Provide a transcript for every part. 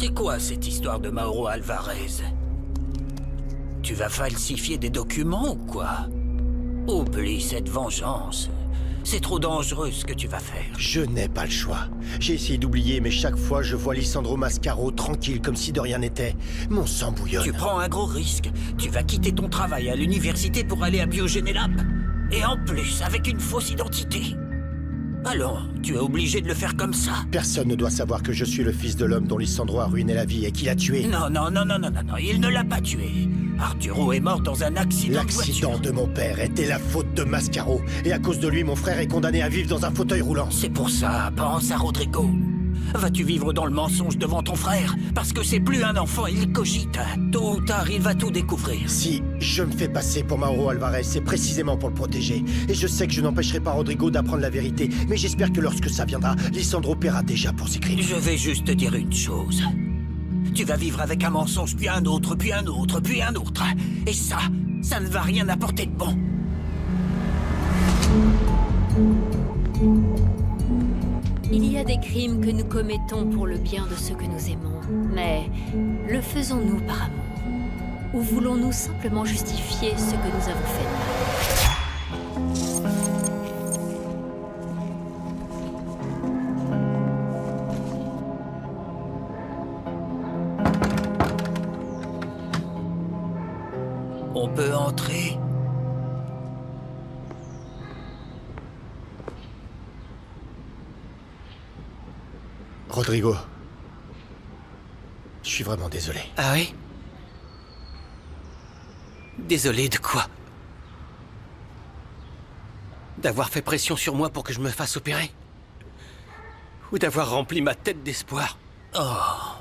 C'est quoi cette histoire de Mauro Alvarez? Tu vas falsifier des documents ou quoi? Oublie cette vengeance. C'est trop dangereux ce que tu vas faire. Je n'ai pas le choix. J'ai essayé d'oublier, mais chaque fois, je vois Lisandro Mascaro tranquille comme si de rien n'était. Mon sang bouillonne. Tu prends un gros risque. Tu vas quitter ton travail à l'université pour aller à Biogénélab. Et en plus, avec une fausse identité. Alors, tu es obligé de le faire comme ça. Personne ne doit savoir que je suis le fils de l'homme dont Lisandro a ruiné la vie et qui l'a tué. Non, il ne l'a pas tué. Arturo est mort dans un accident de voiture. L'accident de mon père était la faute de Mascaro. Et à cause de lui, mon frère est condamné à vivre dans un fauteuil roulant. C'est pour ça, pense à Rodrigo. Vas-tu vivre dans le mensonge devant ton frère? Parce que c'est plus un enfant, il cogite. Tôt ou tard, il va tout découvrir. Si je me fais passer pour Mauro Alvarez, c'est précisément pour le protéger. Et je sais que je n'empêcherai pas Rodrigo d'apprendre la vérité. Mais j'espère que lorsque ça viendra, Lisandro paiera déjà pour ses crimes. Je vais juste te dire une chose. Tu vas vivre avec un mensonge, puis un autre, puis un autre, puis un autre. Et ça ne va rien apporter de bon. Il y a des crimes que nous commettons pour le bien de ceux que nous aimons. Mais le faisons-nous par amour? Ou voulons-nous simplement justifier ce que nous avons fait de mal? On peut entrer? Rodrigo, je suis vraiment désolé. Ah oui? Désolé de quoi? D'avoir fait pression sur moi pour que je me fasse opérer? Ou d'avoir rempli ma tête d'espoir? Oh,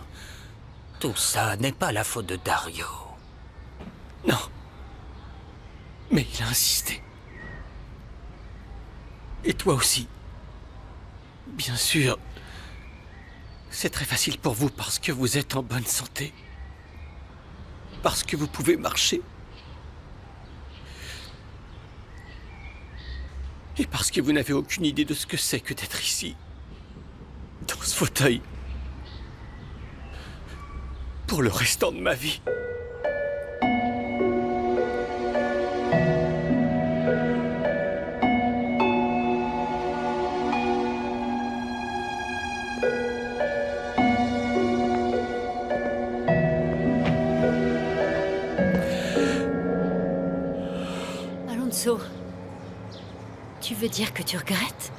tout ça n'est pas la faute de Dario. Non. Mais il a insisté. Et toi aussi. Bien sûr. C'est très facile pour vous parce que vous êtes en bonne santé. Parce que vous pouvez marcher. Et parce que vous n'avez aucune idée de ce que c'est que d'être ici. Dans ce fauteuil. Pour le restant de ma vie. Alonso, tu veux dire que tu regrettes?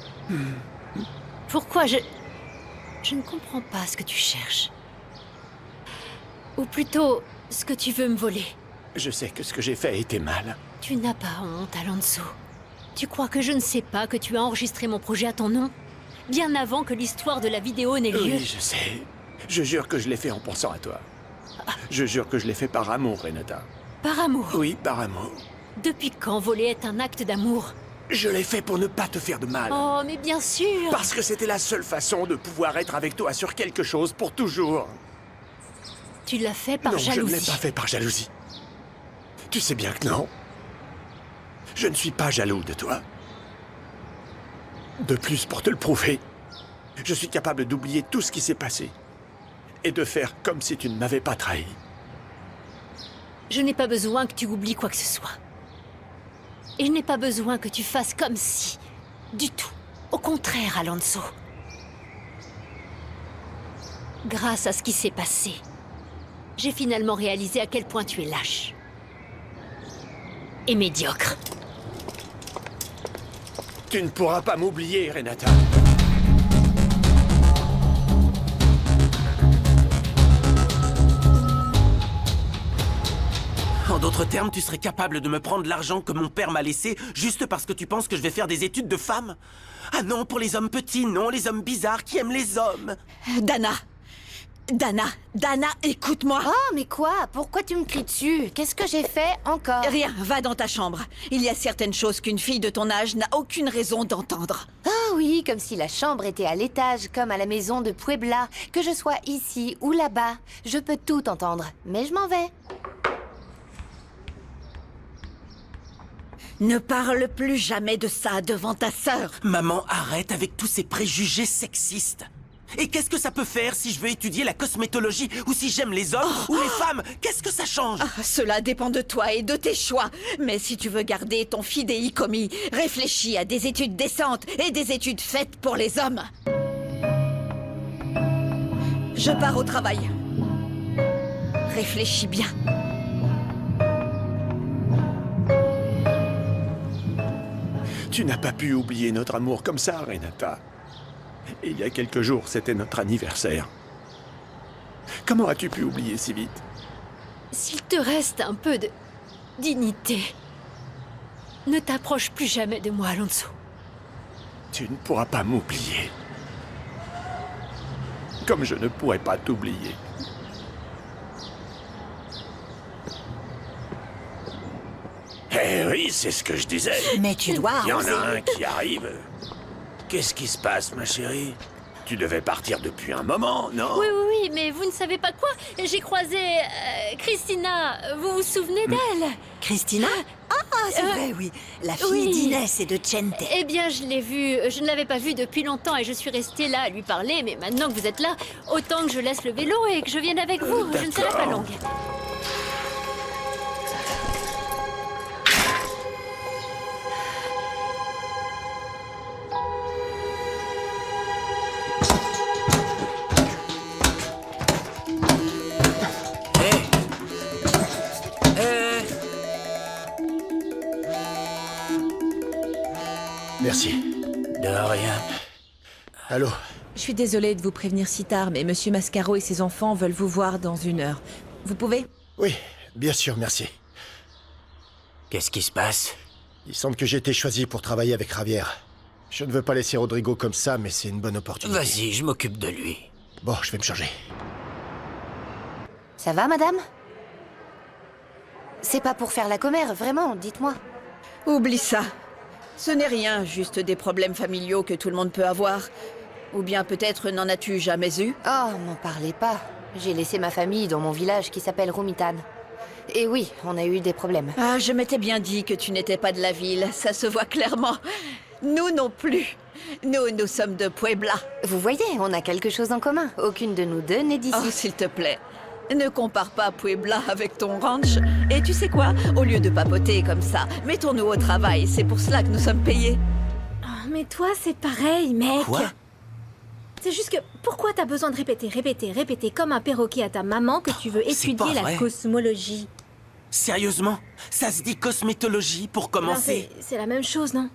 Pourquoi je ne comprends pas ce que tu cherches. Ou plutôt, ce que tu veux me voler. Je sais que ce que j'ai fait était mal. Tu n'as pas honte, Alonso. Tu crois que je ne sais pas que tu as enregistré mon projet à ton nom? Bien avant que l'histoire de la vidéo n'ait lieu. Oui, je sais. Je jure que je l'ai fait en pensant à toi. Je jure que je l'ai fait par amour, Renata. Par amour? Oui, par amour. Depuis quand voler est un acte d'amour? Je l'ai fait pour ne pas te faire de mal. Oh, mais bien sûr! Parce que c'était la seule façon de pouvoir être avec toi sur quelque chose pour toujours. Tu l'as fait par non, jalousie. je ne l'ai pas fait par jalousie. Tu sais bien que non. Je ne suis pas jaloux de toi. De plus, pour te le prouver, je suis capable d'oublier tout ce qui s'est passé et de faire comme si tu ne m'avais pas trahi. Je n'ai pas besoin que tu oublies quoi que ce soit. Et je n'ai pas besoin que tu fasses comme si. Du tout. Au contraire, Alonso. Grâce à ce qui s'est passé, j'ai finalement réalisé à quel point tu es lâche. Et médiocre. Tu ne pourras pas m'oublier, Renata. En d'autres termes, tu serais capable de me prendre l'argent que mon père m'a laissé juste parce que tu penses que je vais faire des études de femme? Ah non, pour les hommes petits, non, les hommes bizarres qui aiment les hommes. Dana, écoute-moi. Oh, mais quoi? Pourquoi tu me cries dessus? Qu'est-ce que j'ai fait encore? Rien, va dans ta chambre. Il y a certaines choses qu'une fille de ton âge n'a aucune raison d'entendre. Ah oui, comme si la chambre était à l'étage, comme à la maison de Puebla. Que je sois ici ou là-bas, je peux tout entendre. Mais je m'en vais. Ne parle plus jamais de ça devant ta sœur. Maman, arrête avec tous ces préjugés sexistes. Et qu'est-ce que ça peut faire si je veux étudier la cosmétologie ou si j'aime les hommes ou les femmes? Qu'est-ce que ça change? Ah, cela dépend de toi et de tes choix. Mais si tu veux garder ton fidéicommis, réfléchis à des études décentes et des études faites pour les hommes. Je pars au travail. Réfléchis bien. Tu n'as pas pu oublier notre amour comme ça, Renata. Et il y a quelques jours, c'était notre anniversaire. Comment as-tu pu oublier si vite? S'il te reste un peu de dignité, ne t'approche plus jamais de moi, Alonso. Tu ne pourras pas m'oublier. Comme je ne pourrai pas t'oublier. Eh oui, c'est ce que je disais. Mais tu dois Il y en oser. a un qui arrive. Qu'est-ce qui se passe, ma chérie? Tu devais partir depuis un moment, non? Oui, oui, oui, mais vous ne savez pas quoi. J'ai croisé Christina. Vous vous souvenez d'elle? Christina? Ah, c'est vrai, oui. La fille Oui. d'Inès et de Chente. Eh bien, je l'ai vue. Je ne l'avais pas vue depuis longtemps et je suis restée là à lui parler. Mais maintenant que vous êtes là, autant que je laisse le vélo et que je vienne avec vous. Je ne serai pas longue. Merci. De rien. Allô? Je suis désolée de vous prévenir si tard, mais Monsieur Mascaro et ses enfants veulent vous voir dans 1 heure. Vous pouvez? Oui, bien sûr, merci. Qu'est-ce qui se passe? Il semble que j'ai été choisi pour travailler avec Javier. Je ne veux pas laisser Rodrigo comme ça, mais c'est une bonne opportunité. Vas-y, je m'occupe de lui. Bon, je vais me changer. Ça va, madame? C'est pas pour faire la commère, vraiment, dites-moi. Oublie ça. Ce n'est rien, juste des problèmes familiaux que tout le monde peut avoir. Ou bien peut-être n'en as-tu jamais eu? Oh, m'en parlez pas. J'ai laissé ma famille dans mon village qui s'appelle Rumitan. Et oui, on a eu des problèmes. Ah, je m'étais bien dit que tu n'étais pas de la ville, ça se voit clairement. Nous non plus. Nous sommes de Puebla. Vous voyez, on a quelque chose en commun. Aucune de nous deux n'est d'ici. Oh, s'il te plaît. Ne compare pas Puebla avec ton ranch. Et tu sais quoi? Au lieu de papoter comme ça, mettons-nous au travail. C'est pour cela que nous sommes payés. Oh, mais toi, c'est pareil, mec. Quoi? C'est juste que pourquoi t'as besoin de répéter comme un perroquet à ta maman que tu veux c'est étudier pas la vrai. cosmologie? Sérieusement? Ça se dit cosmétologie pour Alors, commencer? c'est la même chose, non?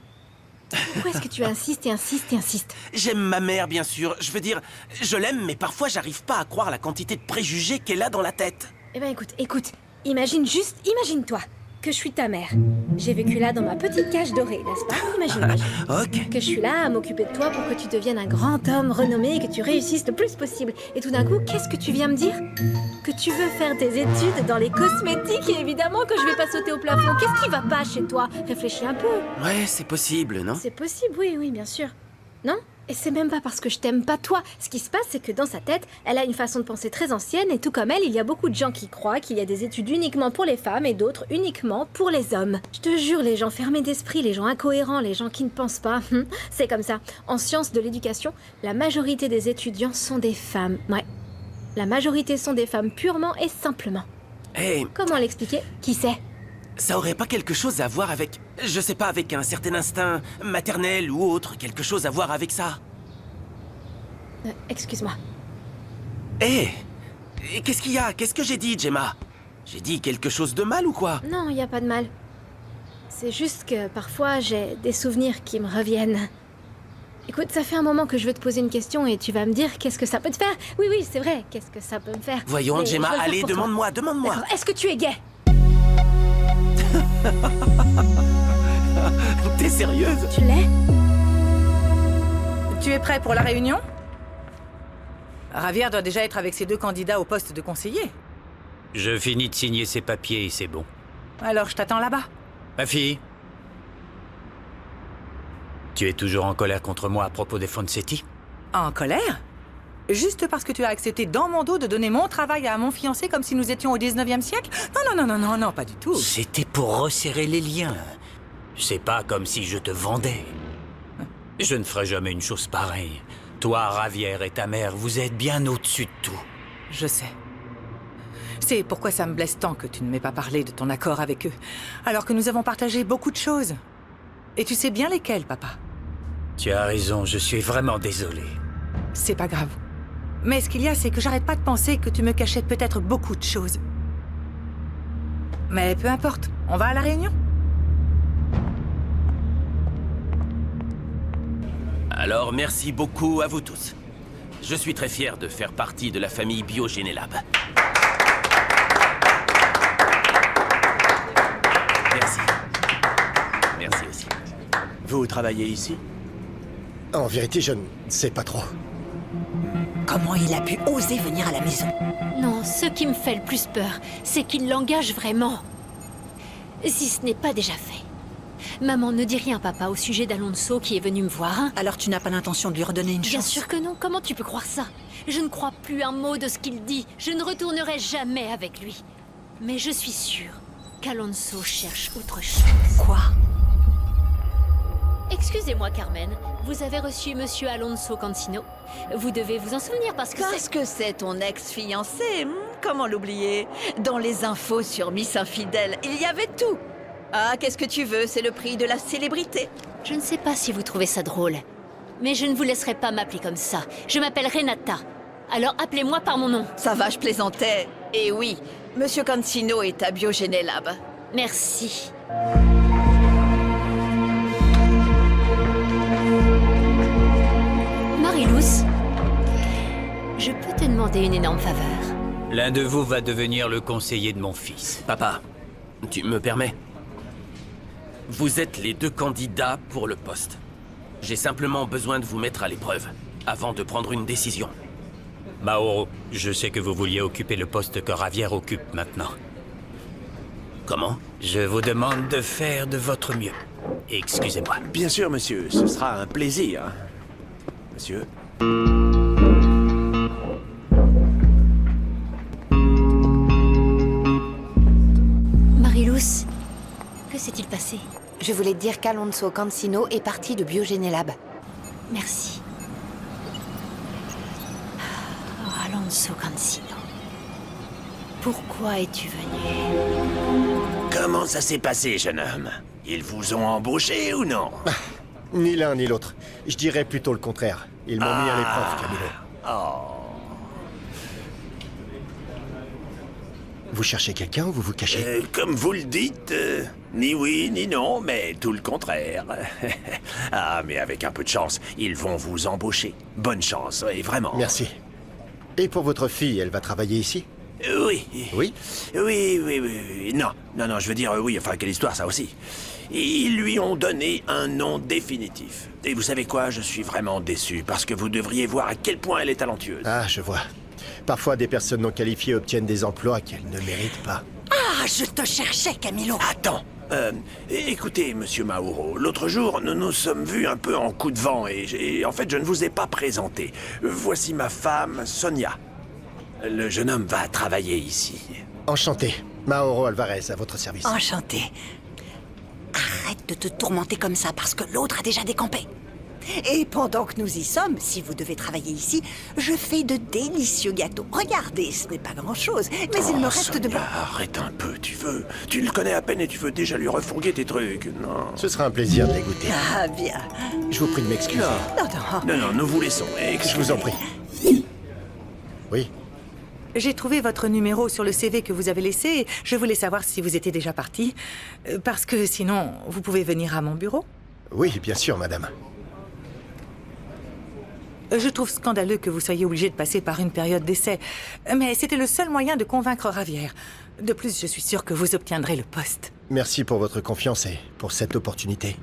Pourquoi est-ce que tu insistes et insistes et insistes? J'aime ma mère, bien sûr. Je veux dire, je l'aime, mais parfois j'arrive pas à croire la quantité de préjugés qu'elle a dans la tête. Eh ben écoute, imagine-toi que je suis ta mère. J'ai vécu là dans ma petite cage dorée, n'est-ce pas? Imagine. Ok. Que je suis là à m'occuper de toi pour que tu deviennes un grand homme renommé et que tu réussisses le plus possible. Et tout d'un coup, qu'est-ce que tu viens me dire? Que tu veux faire tes études dans les cosmétiques et évidemment que je vais pas sauter au plafond. Qu'est-ce qui va pas chez toi? Réfléchis un peu. Ouais, c'est possible, non? C'est possible, oui, bien sûr. Non? Et c'est même pas parce que je t'aime pas toi. Ce qui se passe, c'est que dans sa tête, elle a une façon de penser très ancienne et tout comme elle, il y a beaucoup de gens qui croient qu'il y a des études uniquement pour les femmes et d'autres uniquement pour les hommes. Je te jure, les gens fermés d'esprit, les gens incohérents, les gens qui ne pensent pas, c'est comme ça. En sciences de l'éducation, la majorité des étudiants sont des femmes. Ouais. La majorité sont des femmes purement et simplement. Hey, Comment l'expliquer? Qui sait? ça aurait pas quelque chose à voir avec... Je sais pas, avec un certain instinct maternel ou autre, quelque chose à voir avec ça? Excuse-moi. Hé! Qu'est-ce qu'il y a? Qu'est-ce que j'ai dit, Gemma? J'ai dit quelque chose de mal ou quoi? Non, il y a pas de mal. C'est juste que parfois j'ai des souvenirs qui me reviennent. Écoute, ça fait un moment que je veux te poser une question et tu vas me dire qu'est-ce que ça peut te faire. Oui, c'est vrai, qu'est-ce que ça peut me faire. Voyons, Mais Gemma, je veux le faire allez, pour toi. demande-moi. D'accord. Est-ce que tu es gay? T'es sérieuse? Tu l'es? Tu es prêt pour la réunion? Javier doit déjà être avec ses 2 candidats au poste de conseiller. Je finis de signer ces papiers et c'est bon. Alors, je t'attends là-bas. Ma fille? Tu es toujours en colère contre moi à propos des Fonsetti? En colère? Juste parce que tu as accepté dans mon dos de donner mon travail à mon fiancé comme si nous étions au 19e siècle? Non, pas du tout. C'était pour resserrer les liens. C'est pas comme si je te vendais. Je ne ferai jamais une chose pareille. Toi, Ravière et ta mère, vous êtes bien au-dessus de tout. Je sais. C'est pourquoi ça me blesse tant que tu ne m'aies pas parlé de ton accord avec eux, alors que nous avons partagé beaucoup de choses. Et tu sais bien lesquelles, papa. Tu as raison, je suis vraiment désolé. C'est pas grave. Mais ce qu'il y a, c'est que j'arrête pas de penser que tu me cachais peut-être beaucoup de choses. Mais peu importe, on va à la réunion. Alors, merci beaucoup à vous tous. Je suis très fier de faire partie de la famille Biogénélab. Merci. Merci aussi. Vous travaillez ici? En vérité, je ne sais pas trop. Comment il a pu oser venir à la maison? Non, ce qui me fait le plus peur, c'est qu'il l'engage vraiment. Si ce n'est pas déjà fait. Maman, ne dis rien, papa, au sujet d'Alonso qui est venu me voir, hein. Alors tu n'as pas l'intention de lui redonner une chance? Bien sûr que non, comment tu peux croire ça? Je ne crois plus un mot de ce qu'il dit. Je ne retournerai jamais avec lui. Mais je suis sûre qu'Alonso cherche autre chose. Quoi? Excusez-moi, Carmen. Vous avez reçu Monsieur Alonso Cancino. Vous devez vous en souvenir parce que Parce que c'est ton ex-fiancé, comment l'oublier? Dans les infos sur Miss Infidèle, il y avait tout. Ah, qu'est-ce que tu veux? C'est le prix de la célébrité. Je ne sais pas si vous trouvez ça drôle, mais je ne vous laisserai pas m'appeler comme ça. Je m'appelle Renata. Alors appelez-moi par mon nom. Ça va, je plaisantais. Et oui, Monsieur Cancino est à Biogénélab. Merci. Marilous, je peux te demander une énorme faveur. L'un de vous va devenir le conseiller de mon fils. Papa, tu me permets? Vous êtes les deux candidats pour le poste. J'ai simplement besoin de vous mettre à l'épreuve, avant de prendre une décision. Mauro, je sais que vous vouliez occuper le poste que Ravière occupe maintenant. Comment? Je vous demande de faire de votre mieux. Excusez-moi. Bien sûr, monsieur, ce sera un plaisir. Monsieur? Marilous, que s'est-il passé? Je voulais te dire qu'Alonso Cancino est parti de Biogénélab. Merci. Oh, Alonso Cancino. Pourquoi es-tu venu? Comment ça s'est passé, jeune homme? Ils vous ont embauché ou non? Ni l'un ni l'autre. Je dirais plutôt le contraire. Ils m'ont mis à l'épreuve, Camilo. Oh. Vous cherchez quelqu'un ou vous vous cachez? Comme vous le dites, ni oui ni non, mais tout le contraire. Ah, mais avec un peu de chance, ils vont vous embaucher. Bonne chance, et vraiment. Merci. Et pour votre fille, elle va travailler ici? Oui. Oui? Oui. Non, je veux dire oui, enfin, quelle histoire, ça aussi. Ils lui ont donné un nom définitif. Et vous savez quoi, je suis vraiment déçu, parce que vous devriez voir à quel point elle est talentueuse. Ah, je vois. Parfois, des personnes non qualifiées obtiennent des emplois qu'elles ne méritent pas. Ah, je te cherchais, Camilo. Attends, écoutez, monsieur Mauro, l'autre jour, nous nous sommes vus un peu en coup de vent et en fait, je ne vous ai pas présenté. Voici ma femme, Sonia. Le jeune homme va travailler ici. Enchanté. Mauro Alvarez, à votre service. Enchanté. Arrête de te tourmenter comme ça, parce que l'autre a déjà décampé. Et pendant que nous y sommes, si vous devez travailler ici, je fais de délicieux gâteaux. Regardez, ce n'est pas grand-chose, mais il me reste Sonia, de... arrête un peu, tu veux. Tu le connais à peine et tu veux déjà lui refourguer tes trucs. Non. Ce sera un plaisir de les goûter. Ah, bien. Je vous prie de m'excuser. Non, nous vous laissons. Je vous en prie. Oui. J'ai trouvé votre numéro sur le CV que vous avez laissé et je voulais savoir si vous étiez déjà parti. Parce que sinon, vous pouvez venir à mon bureau. Oui, bien sûr, madame. Je trouve scandaleux que vous soyez obligé de passer par une période d'essai. Mais c'était le seul moyen de convaincre Ravière. De plus, je suis sûre que vous obtiendrez le poste. Merci pour votre confiance et pour cette opportunité.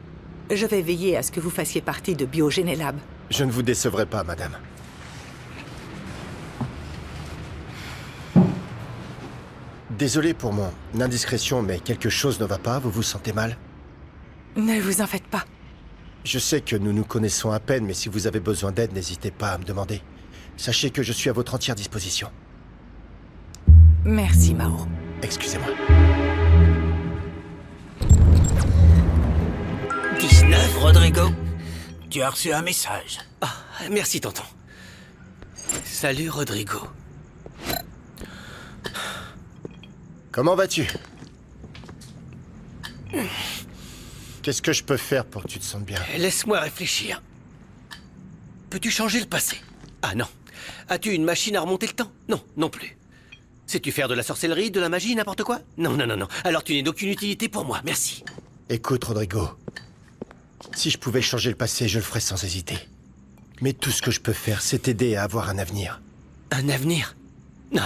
Je vais veiller à ce que vous fassiez partie de Biogénélab. Je ne vous décevrai pas, madame. Désolé pour mon indiscrétion, mais quelque chose ne va pas, vous vous sentez mal? Ne vous en faites pas. Je sais que nous nous connaissons à peine, mais si vous avez besoin d'aide, n'hésitez pas à me demander. Sachez que je suis à votre entière disposition. Merci, Mauro. Excusez-moi. 19, Rodrigo. Tu as reçu un message. Ah, Merci, tonton. Salut, Rodrigo. Comment vas-tu? Qu'est-ce que je peux faire pour que tu te sentes bien? Laisse-moi réfléchir. Peux-tu changer le passé? Ah non. As-tu une machine à remonter le temps? Non, non plus. Sais-tu faire de la sorcellerie, de la magie, n'importe quoi? Non, non, non, non. Alors tu n'es d'aucune utilité pour moi, merci. Écoute, Rodrigo. Si je pouvais changer le passé, je le ferais sans hésiter. Mais tout ce que je peux faire, c'est t'aider à avoir un avenir. Un avenir? Non,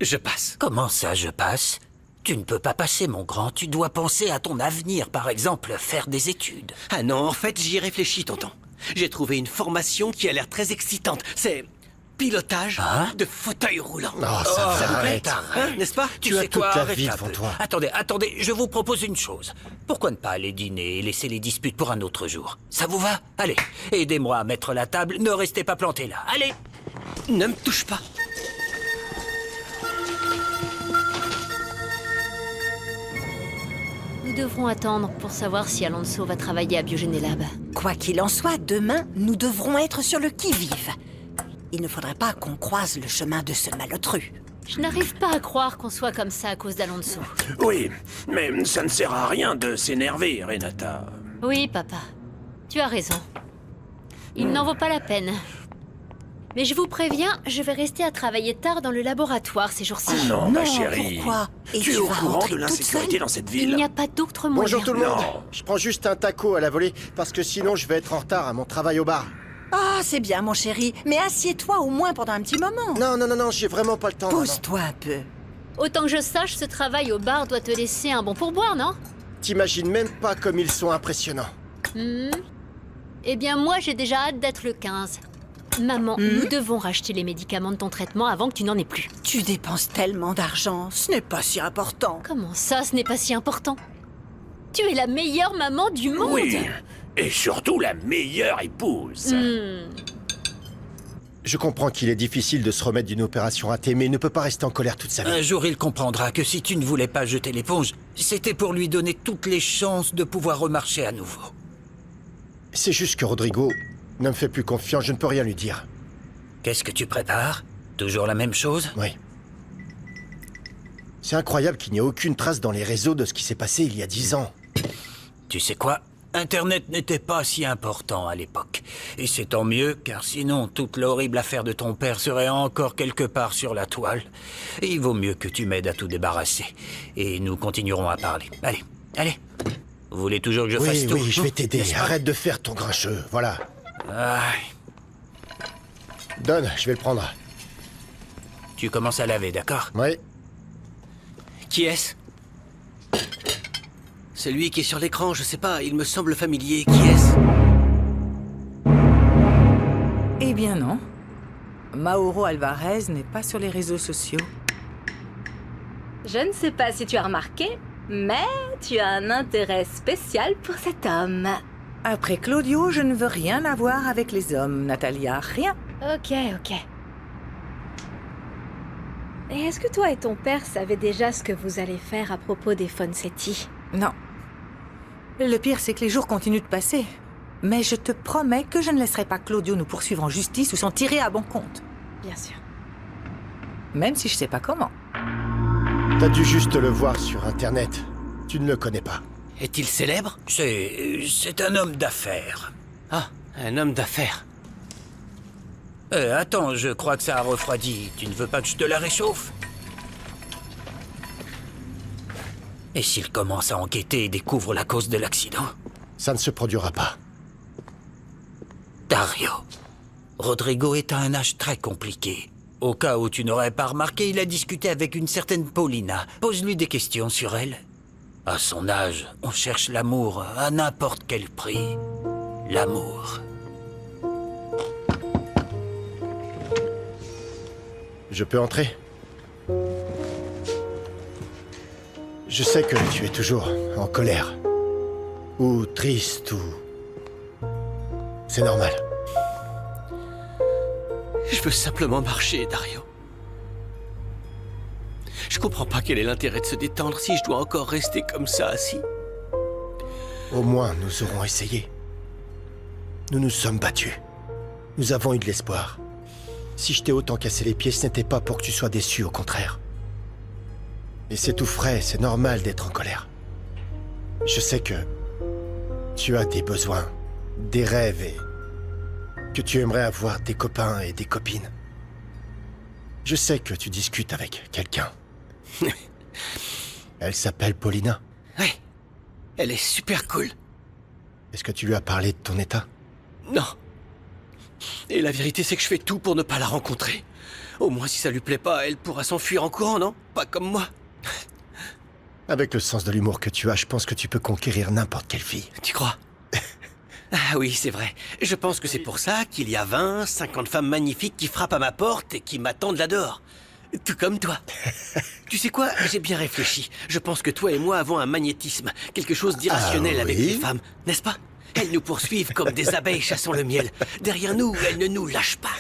je passe. Comment ça, je passe? Tu ne peux pas passer, mon grand. Tu dois penser à ton avenir, par exemple, faire des études. Ah non, en fait, j'y réfléchis, tonton. J'ai trouvé une formation qui a l'air très excitante. C'est pilotage de fauteuil roulant. Oh, ça va, arrête. Hein, n'est-ce pas? Tu as sais toute quoi? la Arrête vie un devant peu. toi. Attendez, je vous propose une chose. Pourquoi ne pas aller dîner et laisser les disputes pour un autre jour? Ça vous va? Allez, aidez-moi à mettre la table, ne restez pas plantés là. Allez! Ne me touche pas. Nous devrons attendre pour savoir si Alonso va travailler à Biogenelab. Quoi qu'il en soit, demain, nous devrons être sur le qui-vive. Il ne faudrait pas qu'on croise le chemin de ce malotru. Je n'arrive pas à croire qu'on soit comme ça à cause d'Alonso. Oui, mais ça ne sert à rien de s'énerver, Renata. Oui, papa. Tu as raison. Il n'en vaut pas la peine. Mais je vous préviens, je vais rester à travailler tard dans le laboratoire ces jours-ci. Non, ma chérie. Pourquoi? Et Tu es au vas courant rentrer de toute l'insécurité seule dans cette Il ville? n'y a pas d'autre moyen. Bonjour tout le monde. Non. Je prends juste un taco à la volée, parce que sinon je vais être en retard à mon travail au bar. Ah, c'est bien, mon chéri. Mais assieds-toi au moins pendant un petit moment. Non, j'ai vraiment pas le temps. maman. Pose-toi un peu. Autant que je sache, ce travail au bar doit te laisser un bon pourboire, non? T'imagines même pas comme ils sont impressionnants. Eh bien, moi, j'ai déjà hâte d'être le 15. Maman, nous devons racheter les médicaments de ton traitement avant que tu n'en aies plus. Tu dépenses tellement d'argent, ce n'est pas si important. Comment ça, ce n'est pas si important? Tu es la meilleure maman du monde. Oui, et surtout la meilleure épouse. Je comprends qu'il est difficile de se remettre d'une opération ratée, mais il ne peut pas rester en colère toute sa vie. Un jour, il comprendra que si tu ne voulais pas jeter l'éponge, c'était pour lui donner toutes les chances de pouvoir remarcher à nouveau. C'est juste que Rodrigo ne me fait plus confiance, je ne peux rien lui dire. Qu'est-ce que tu prépares? Toujours la même chose? Oui. C'est incroyable qu'il n'y ait aucune trace dans les réseaux de ce qui s'est passé il y a 10 ans. Tu sais quoi? Internet n'était pas si important à l'époque. Et c'est tant mieux, car sinon, toute l'horrible affaire de ton père serait encore quelque part sur la toile. Et il vaut mieux que tu m'aides à tout débarrasser. Et nous continuerons à parler. Allez, allez. Vous voulez toujours que je fasse tout? Oui, je vais t'aider. Arrête de faire ton grincheux, voilà. Donne, je vais le prendre. Tu commences à laver, d'accord? Oui. Qui est-ce? Celui qui est sur l'écran, je sais pas, il me semble familier. Qui est-ce? Eh bien non. Mauro Alvarez n'est pas sur les réseaux sociaux. Je ne sais pas si tu as remarqué, mais tu as un intérêt spécial pour cet homme. Après Claudio, je ne veux rien avoir avec les hommes, Natalia. Rien. Ok. Et est-ce que toi et ton père savaient déjà ce que vous allez faire à propos des Fonsetti? Non. Le pire, c'est que les jours continuent de passer. Mais je te promets que je ne laisserai pas Claudio nous poursuivre en justice ou s'en tirer à bon compte. Bien sûr. Même si je sais pas comment. T'as dû juste le voir sur Internet. Tu ne le connais pas. Est-il célèbre? C'est un homme d'affaires. Ah, un homme d'affaires. Attends, je crois que ça a refroidi. Tu ne veux pas que je te la réchauffe? Et s'il commence à enquêter et découvre la cause de l'accident? Ça ne se produira pas. Dario. Rodrigo est à un âge très compliqué. Au cas où tu n'aurais pas remarqué, il a discuté avec une certaine Paulina. Pose-lui des questions sur elle. À son âge, on cherche l'amour à n'importe quel prix. L'amour. Je peux entrer? Je sais que tu es toujours en colère. Ou triste, ou... C'est normal. Je veux simplement marcher, Dario. Je comprends pas quel est l'intérêt de se détendre si je dois encore rester comme ça, assis. Au moins, nous aurons essayé. Nous nous sommes battus. Nous avons eu de l'espoir. Si je t'ai autant cassé les pieds, ce n'était pas pour que tu sois déçu, au contraire. Et c'est tout frais, c'est normal d'être en colère. Je sais que tu as des besoins, des rêves et que tu aimerais avoir des copains et des copines. Je sais que tu discutes avec quelqu'un. Elle s'appelle Paulina. Ouais, elle est super cool. Est-ce que tu lui as parlé de ton état? Non. Et la vérité, c'est que je fais tout pour ne pas la rencontrer. Au moins, si ça lui plaît pas, elle pourra s'enfuir en courant, non? Pas comme moi. Avec le sens de l'humour que tu as, je pense que tu peux conquérir n'importe quelle fille. Tu crois? Ah oui, c'est vrai. Je pense que c'est pour ça qu'il y a 20, 50 femmes magnifiques qui frappent à ma porte et qui m'attendent là dehors. Tout comme toi. Tu sais quoi? J'ai bien réfléchi. Je pense que toi et moi avons un magnétisme, quelque chose d'irrationnel avec les femmes, n'est-ce pas? Elles nous poursuivent comme des abeilles chassant le miel. Derrière nous, elles ne nous lâchent pas.